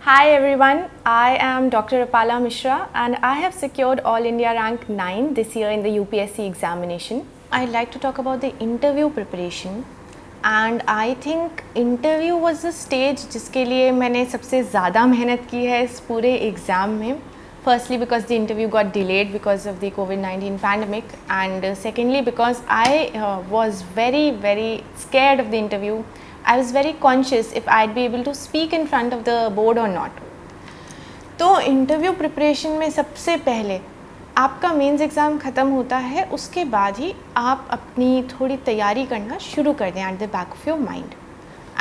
Hi everyone, I am Dr. Apala Mishra and I have secured All India Rank 9 this year in the UPSC examination. I'd like to talk about the interview preparation and I think interview was the stage जिसके लिए मैंने सबसे ज़्यादा मेहनत की है इस पूरे एग्ज़ाम में. Firstly because the interview got delayed because of the COVID-19 pandemic, and secondly because I was very scared of the interview. I was very conscious if I'd be able to speak in front of the board or not. तो interview preparation में सबसे पहले आपका mains exam ख़त्म होता है, उसके बाद ही आप अपनी थोड़ी तैयारी करना शुरू कर दें at the back of your mind.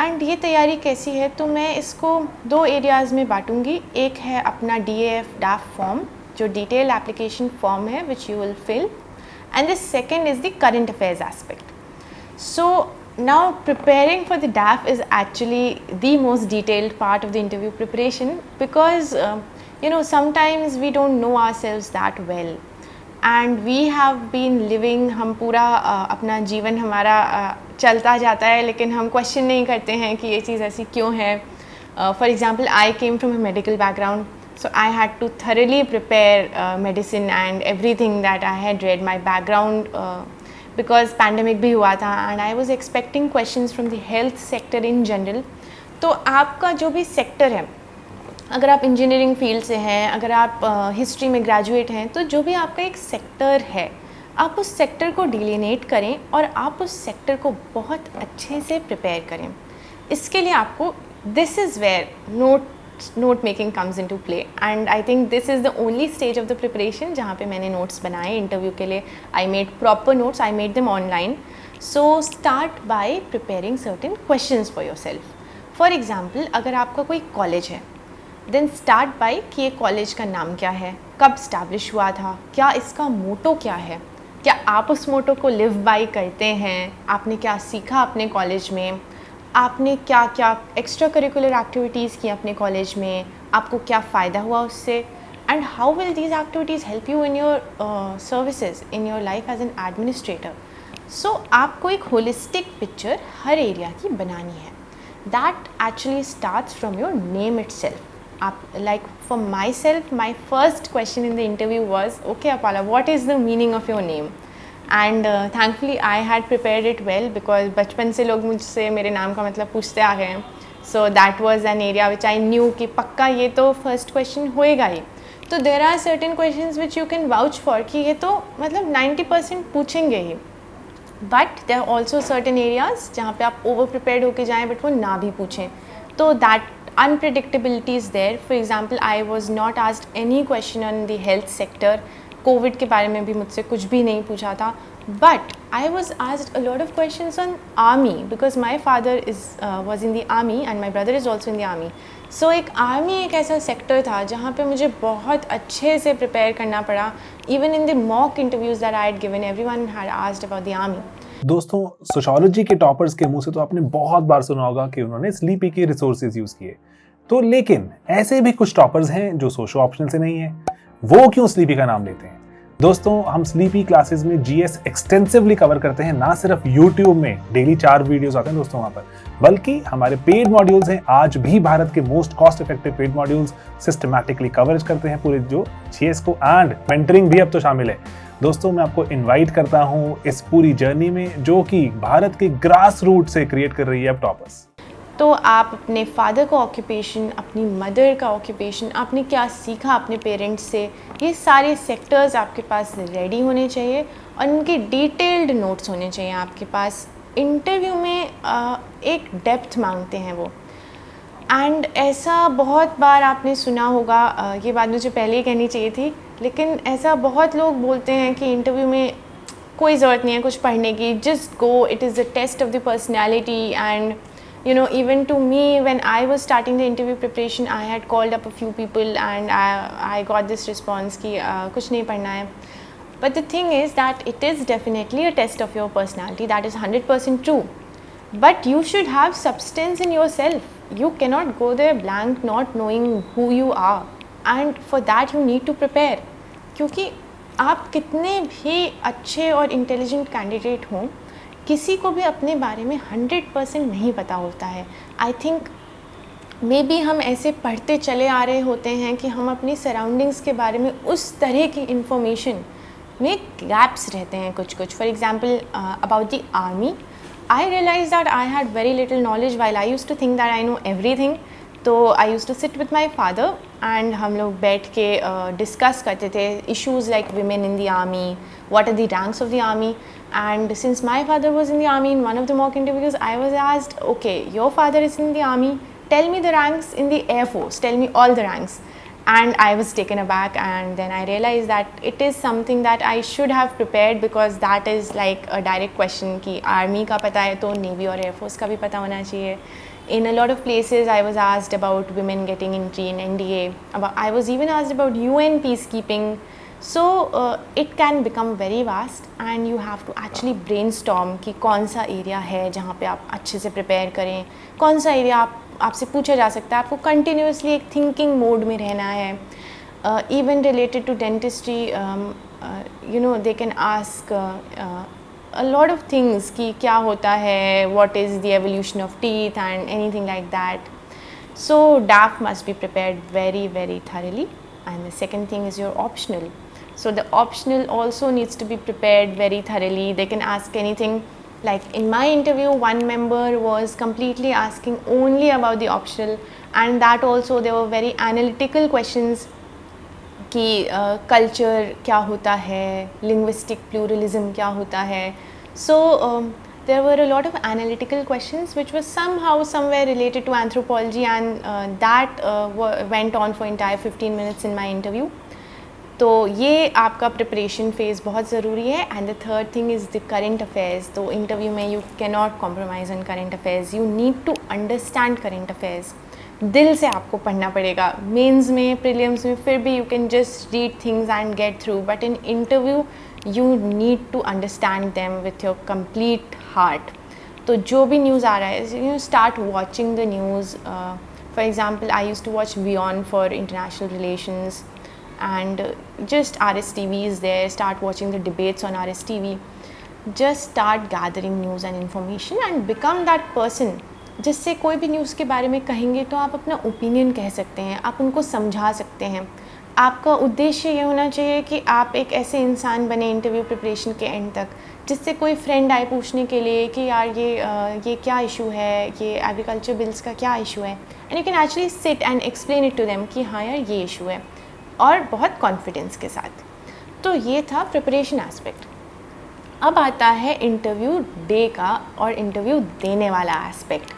And ये तैयारी कैसी है, तो मैं इसको दो एरियाज़ में बांटूंगी. एक है अपना DAF DAF फॉर्म जो डिटेल एप्लीकेशन फॉर्म है which you will fill, and the second is the current affairs aspect. So now preparing for the DAF is actually the most detailed part of the interview preparation because sometimes we don't know ourselves that well and we have been living, हम पूरा अपना जीवन हमारा चलता जाता है लेकिन हम क्वेश्चन नहीं करते हैं कि ये चीज़ ऐसी क्यों है. For example, I came from a medical background, so I had to thoroughly prepare medicine and everything that I had read, my background because pandemic भी हुआ था and I was expecting questions from the health sector in general. तो आपका जो भी sector है, अगर आप इंजीनियरिंग फील्ड से हैं, अगर आप हिस्ट्री में ग्रेजुएट हैं, तो जो भी आपका एक सेक्टर है आप उस सेक्टर को डिलिनेट करें और आप उस सेक्टर को बहुत अच्छे से प्रिपेयर करें. इसके लिए आपको this is where note making comes in to play and I think this is the only stage of the preparation जहाँ पे मैंने नोट्स बनाए इंटरव्यू के लिए. I made proper notes, I made them online. So start by preparing certain questions for yourself. For example, अगर आपका कोई college है देन स्टार्ट बाय कि ये कॉलेज का नाम क्या है, कब स्टैब्लिश हुआ था, क्या इसका मोटो क्या है, क्या आप उस मोटो को लिव बाय करते हैं, आपने क्या सीखा अपने कॉलेज में, आपने क्या क्या एक्स्ट्रा करिकुलर एक्टिविटीज़ की अपने कॉलेज में, आपको क्या फ़ायदा हुआ उससे, and how will these activities help you in your services in your life as an administrator. So आपको एक होलिस्टिक पिक्चर हर एरिया की बनानी है. That actually starts from your name itself. आप like for myself my first question in the interview was, okay Apala, what is the meaning of your name. And thankfully I had prepared it well because बचपन से लोग मुझसे मेरे नाम का मतलब पूछते आ गए हैं. So that was an area which I knew कि पक्का ये तो फर्स्ट क्वेश्चन होएगा ही. तो there are certain questions which you can vouch for कि ये तो मतलब 90% पूछेंगे ही, but there are also certain areas जहाँ पे आप ओवर प्रिपेयर्ड होके जाएँ बट वो ना भी पूछें. तो that unpredictability is there. For example, I was not asked any question on the health sector. Covid के बारे में भी मुझसे कुछ भी नहीं पूछा था, but I was asked a lot of questions on army because my father was in the army and my brother is also in the army. So एक आर्मी एक ऐसा सेक्टर था जहाँ पे मुझे बहुत अच्छे से प्रिपेयर करना पड़ा. Even in the mock interviews that I had given everyone had asked about the army. दोस्तों, सोशियोलॉजी के टॉपर्स के मुंह से तो आपने बहुत बार सुना होगा कि उन्होंने स्लीपी के रिसोर्सेज यूज़ किए. तो लेकिन ऐसे भी कुछ टॉपर्स हैं जो सोशो ऑप्शनल से नहीं है. वो क्यों स्लीपी का नाम लेते हैं? दोस्तों, हम स्लीपी क्लासेस में जीएस एक्सटेंसिवली कवर करते हैं. ना सिर्फ यूट्यूब में डेली 4 वीडियोस आते हैं दोस्तों वहाँ पर, बल्कि हमारे पेड मॉड्यूल्स हैं. आज भी भारत के most cost effective paid modules systematically coverage करते हैं पूरे जो जीएस को, एंड मेंटरिंग भी अब तो शामिल है. दोस्तों, मैं आपको इनवाइट करता हूँ इस पूरी जर्नी में जो कि भारत के ग्रास रूट से क्रिएट कर रही है अब टॉपर्स. तो आप अपने फादर का ऑक्यूपेशन, अपनी मदर का ऑक्यूपेशन, आपने क्या सीखा अपने पेरेंट्स से, ये सारे सेक्टर्स आपके पास रेडी होने चाहिए और उनके डिटेल्ड नोट्स होने चाहिए आपके पास. इंटरव्यू में एक डेप्थ मांगते हैं वो, एंड ऐसा बहुत बार आपने सुना होगा. ये बात मुझे पहले ही कहनी चाहिए थी, लेकिन ऐसा बहुत लोग बोलते हैं कि इंटरव्यू में कोई ज़रूरत नहीं है कुछ पढ़ने की, just go, it is the test of the personality. And even to me, when I was starting the interview preparation, I had called up a few people and I got this response कि कुछ नहीं पढ़ना है. But the thing is that it is definitely a test of your personality. That is 100% true. But you should have substance in yourself. You cannot go there blank, not knowing who you are. And for that you need to prepare. क्योंकि आप कितने भी अच्छे और intelligent candidate हों, किसी को भी अपने बारे में 100% नहीं पता होता है. आई थिंक मे बी हम ऐसे पढ़ते चले आ रहे होते हैं कि हम अपनी सराउंडिंग्स के बारे में उस तरह की इंफॉर्मेशन में गैप्स रहते हैं कुछ कुछ. For example about the army, I realise that I had very little knowledge while I use to think that I know everything. तो I use to sit with my father and हम लोग बैठ के discuss करते थे issues like women in the army, what are the ranks of the army. And since my father was in the army, in one of the mock interviews I was asked, okay, your father is in the army, tell me the ranks in the air force, tell me all the ranks. And I was taken aback, and then I realized that it is something that I should have prepared, because that is like a direct question कि army का पता है तो navy और air force का भी पता होना चाहिए. In a lot of places I was asked about women getting entry in NDA, I was even asked about UN peacekeeping. So it can become very vast and you have to actually brainstorm कि कौन सा area है जहाँ पे आप अच्छे से prepare करें, कौन सा एरिया आपसे पूछा जा सकता है. आपको कंटिन्यूसली एक थिंकिंग मोड में रहना है. Even related to dentistry, you know, they can ask a lot of things कि क्या होता है, what is the evolution of teeth and anything like that. So DAF must be prepared very very thoroughly. And the second thing is your optional. So the optional also needs to be prepared very thoroughly. They can ask anything. Like in my interview, one member was completely asking only about the optional, and that also there were very analytical questions कि culture क्या होता है, linguistic pluralism क्या होता है. सो there were a lot of analytical questions which was somehow somewhere related to anthropology, and that went on for entire 15 minutes in my interview. तो ये आपका प्रिपरेशन फेज़ बहुत ज़रूरी है. And the third thing is the current affairs. तो interview में you can not compromise on current affairs. You need to understand current affairs. दिल से आपको पढ़ना पड़ेगा. मेंस में, प्रीलिम्स में फिर भी you can just read things and get through, but in interview you need to understand them with your complete heart. तो जो भी न्यूज़ आ रहा है, you start watching the news. For example, I use to watch beyond for international relations, and just RSTV is there. Start watching the debates on RSTV. Just start gathering news and information and become that person जिससे कोई भी news के बारे में कहेंगे तो आप अपना ओपिनियन कह सकते हैं, आप उनको समझा सकते हैं. आपका उद्देश्य ये होना चाहिए कि आप एक ऐसे इंसान बने इंटरव्यू प्रिपरेशन के एंड तक जिससे कोई फ्रेंड आए पूछने के लिए कि यार ये क्या इशू है, ये एग्रीकल्चर बिल्स का क्या इशू है, and you can actually sit and explain it to them कि हाँ यार ये इशू है, और बहुत कॉन्फिडेंस के साथ. तो ये था प्रिपरेशन एस्पेक्ट. अब आता है इंटरव्यू डे का और इंटरव्यू देने वाला aspect.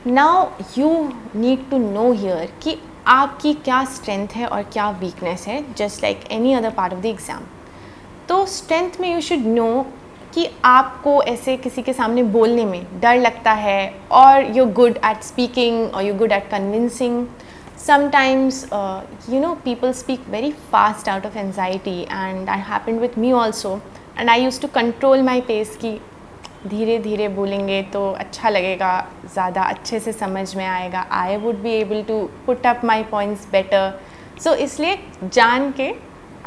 Now you need to know here कि आपकी क्या स्ट्रेंथ है और क्या वीकनेस है, just like any other part of the exam. तो स्ट्रेंथ में यू शुड नो कि आपको ऐसे किसी के सामने बोलने में डर लगता है, और यू गुड एट स्पीकिंग और you good at convincing. Sometimes people speak very fast out of anxiety, and that happened with me also, and I used to control my pace कि धीरे धीरे बोलेंगे तो अच्छा लगेगा, ज़्यादा अच्छे से समझ में आएगा, I would be able to put up my points better. So इसलिए जान के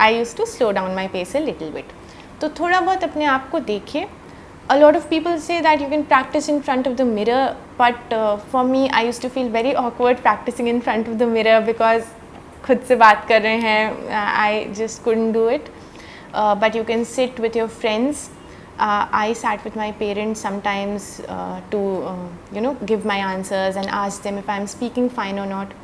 I used to slow down my pace a little bit. तो थोड़ा बहुत अपने आप को देखिए. A lot of people say that you can practice in front of the mirror, but for me I used to feel very awkward practicing in front of the mirror because खुद से बात कर रहे हैं, I just couldn't do it. But you can sit with your friends. I sat with my parents sometimes to give my answers and ask them if I am speaking fine or not.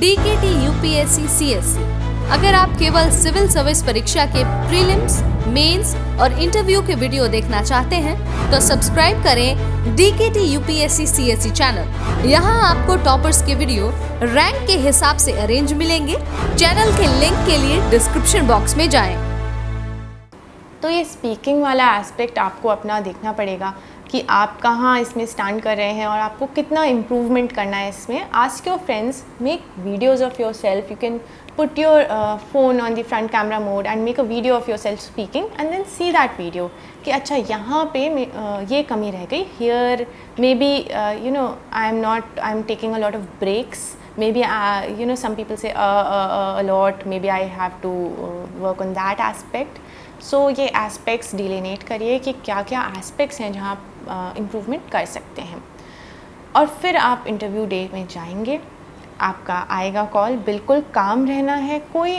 DKT UPSC CSC. अगर आप केवल civil service परीक्षा के prelims, mains और interview के video देखना चाहते हैं तो सब्सक्राइब करें DKT UPSC CSC चैनल. यहाँ आपको टॉपर्स के वीडियो रैंक के हिसाब से अरेंज मिलेंगे. चैनल के लिंक के लिए डिस्क्रिप्शन बॉक्स में जाएं. तो ये स्पीकिंग वाला एस्पेक्ट आपको अपना देखना पड़ेगा कि आप कहाँ इसमें स्टैंड कर रहे हैं और आपको कितना इम्प्रूवमेंट करना है इसमें. Ask your friends, make videos of your self. You can put your phone on the front camera mode and make a video of yourself speaking, and then see that video कि अच्छा यहाँ पे ये कमी रह गई. Here maybe I'm taking a lot of breaks. Maybe some people say a lot. Maybe I have to work on that aspect. So ये aspects delineate करिए कि क्या क्या aspects हैं जहाँ आप improvement कर सकते हैं. और फिर आप इंटरव्यू डे में जाएंगे, आपका आएगा कॉल। बिल्कुल काम रहना है, कोई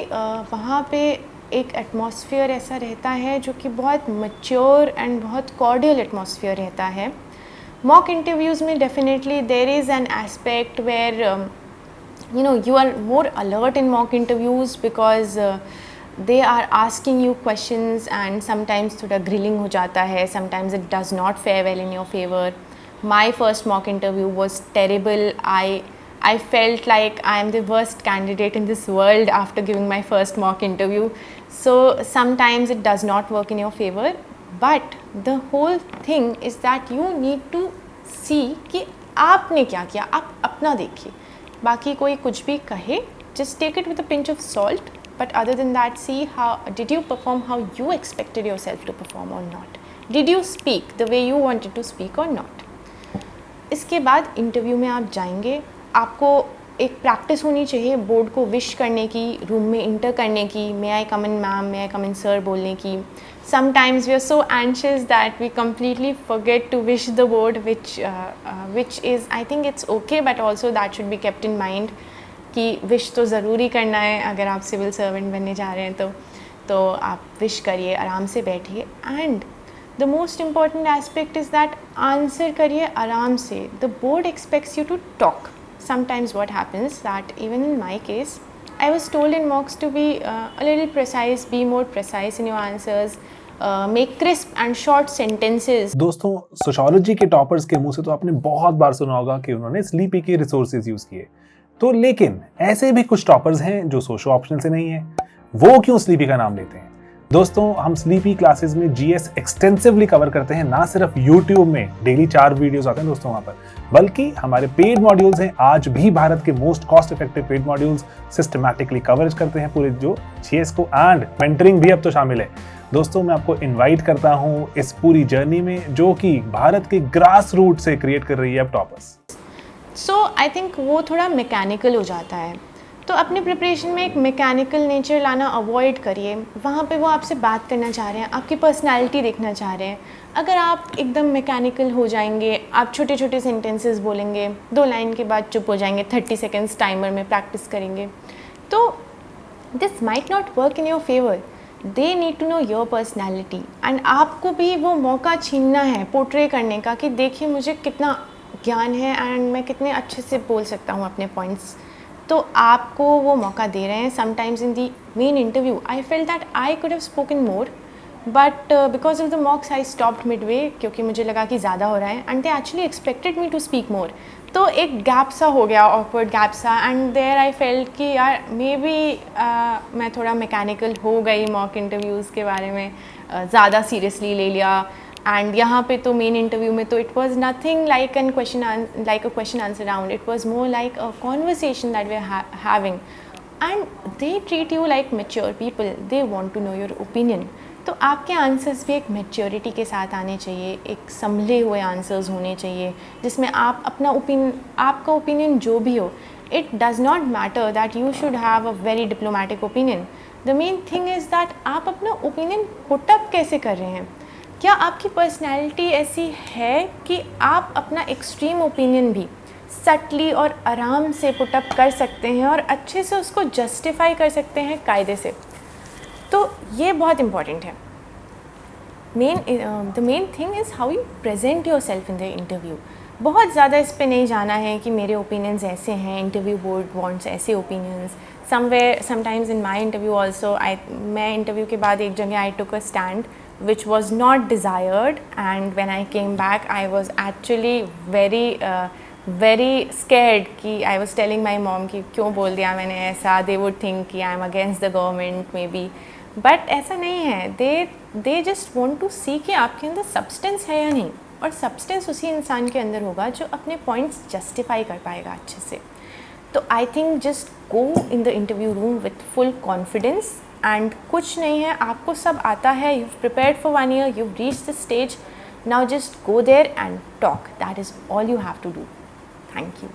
वहाँ पे एक एटमॉस्फेयर ऐसा रहता है जो कि बहुत मैच्योर एंड बहुत कॉर्डियल एटमॉस्फेयर रहता है। मॉक इंटरव्यूज़ में definitely there is an aspect where you are more alert in mock interviews because they are asking you questions and sometimes थोड़ा grilling हो जाता है, sometimes it does not fare well in your favor. My first mock interview was terrible. I felt like I am the worst candidate in this world after giving my first mock interview. So sometimes it does not work in your favor, but the whole thing is that you need to see कि आपने क्या किया, आप अपना देखिए। बाकी कोई कुछ भी कहे, just take it with a pinch of salt, but other than that, see how did you perform how you expected yourself to perform or not. Did you speak the way you wanted to speak or not. इसके बाद interview में आप जाएंगे, आपको एक practice होनी चाहिए board को विश करने की, रूम में इंटर करने की, मे आई कम इन मैम, मे आई कम इन सर बोलने की। Sometimes we are so anxious that we completely forget to wish the board, which is, I think it's okay, but also that should be kept in mind कि wish तो ज़रूरी करना है। अगर आप सिविल सर्वेंट बनने जा रहे हैं तो आप wish करिए, आराम से बैठिए। And the most important aspect is that answer करिए आराम से। The board expects you to talk. Sometimes what happens that even in my case, I was told in mocks to be a little precise, be more precise in your answers, make crisp and short sentences. दोस्तों, sociology के toppers के मुंह से तो आपने बहुत बार सुना होगा कि उन्होंने स्लीपी के रिसोर्सेज यूज किए। तो लेकिन ऐसे भी कुछ टॉपर्स हैं जो सोशो ऑप्शनल से नहीं है, वो क्यों स्लीपी का नाम लेते हैं? दोस्तों, हम स्लीपी क्लासेस में जीएस एक्सटेंसिवली कवर करते हैं, ना सिर्फ यूट्यूब में डेली 4 वीडियोस आते हैं दोस्तों वहां पर, बल्कि हमारे पेड मॉड्यूल्स हैं। आज भी भारत के most cost effective paid modules systematically coverage करते हैं पूरे जो जीएस को, एंड मेंटरिंग भी अब तो शामिल है। दोस्तों, मैं आपको इनवाइट करता हूं इस पूरी जर्नी में जो कि भारत के ग्रास रूट से क्रिएट कर रही है अब टॉपर्स। सो आई थिंक वो थोड़ा मैकेनिकल हो जाता है, तो अपने प्रिपरेशन में एक मैकेनिकल नेचर लाना अवॉइड करिए। वहाँ पे वो आपसे बात करना चाह रहे हैं, आपकी पर्सनैलिटी देखना चाह रहे हैं। अगर आप एकदम मैकेनिकल हो जाएंगे, आप छोटे छोटे सेंटेंसेस बोलेंगे, 2 लाइन के बाद चुप हो जाएंगे, 30 सेकेंड्स टाइमर में प्रैक्टिस करेंगे, तो this might not work in your favour. They need to know your personality, and आपको भी वो मौका छीनना है पोर्ट्रे करने का कि देखिए मुझे कितना ज्ञान है एंड मैं कितने अच्छे से बोल सकता हूँ अपने पॉइंट्स। तो आपको वो मौका दे रहे हैं। Sometimes in the main interview I felt that I could have spoken more, but because of the mocks I stopped midway, क्योंकि मुझे लगा कि ज़्यादा हो रहा है, and they actually expected me to speak more. तो एक गैप सा हो गया, ऑकवर्ड गैप सा, एंड देयर आई फेल्ट कि यार मे बी मैं थोड़ा मैकेनिकल हो गई मॉक इंटरव्यूज़ के बारे में, ज़्यादा सीरियसली ले लिया। एंड यहाँ पे तो मेन इंटरव्यू में तो it was nothing like a question answer round, it was more like a conversation that we are having, and they treat you like mature people, they want to know your opinion. तो आपके answers भी एक maturity के साथ आने चाहिए, एक संभले हुए आंसर्स होने चाहिए, जिसमें आप अपना आपका ओपिनियन जो भी हो, it does not matter that you should have a very diplomatic opinion. The main thing is that आप अपना ओपिनियन पुटअप कैसे कर रहे हैं। क्या आपकी पर्सनैलिटी ऐसी है कि आप अपना एक्सट्रीम ओपिनियन भी सटली और आराम से पुटअप कर सकते हैं और अच्छे से उसको जस्टिफाई कर सकते हैं कायदे से। तो ये बहुत इम्पॉर्टेंट है। The main thing is how you present your self in the interview. बहुत ज़्यादा इस पे नहीं जाना है कि मेरे ओपिनियंस ऐसे हैं, इंटरव्यू बोर्ड वांट्स ऐसे opinions. Sometimes in my interview also मैं इंटरव्यू के बाद एक जगह I took a stand which was not desired, and when I came back I was actually very scared कि I was telling my mom कि क्यों बोल दिया मैंने ऐसा, they would think कि I'm against the government maybe, but ऐसा नहीं है। they just want to see कि आपके अंदर substance है या नहीं, और substance उसी इंसान के अंदर होगा जो अपने points justify कर पाएगा अच्छे से। तो I think just go in the interview room with full confidence, and कुछ नहीं है, आपको सब आता है, you prepared for 1 year, you reach the stage, now just go there and talk, that is all you have to do. Thank you.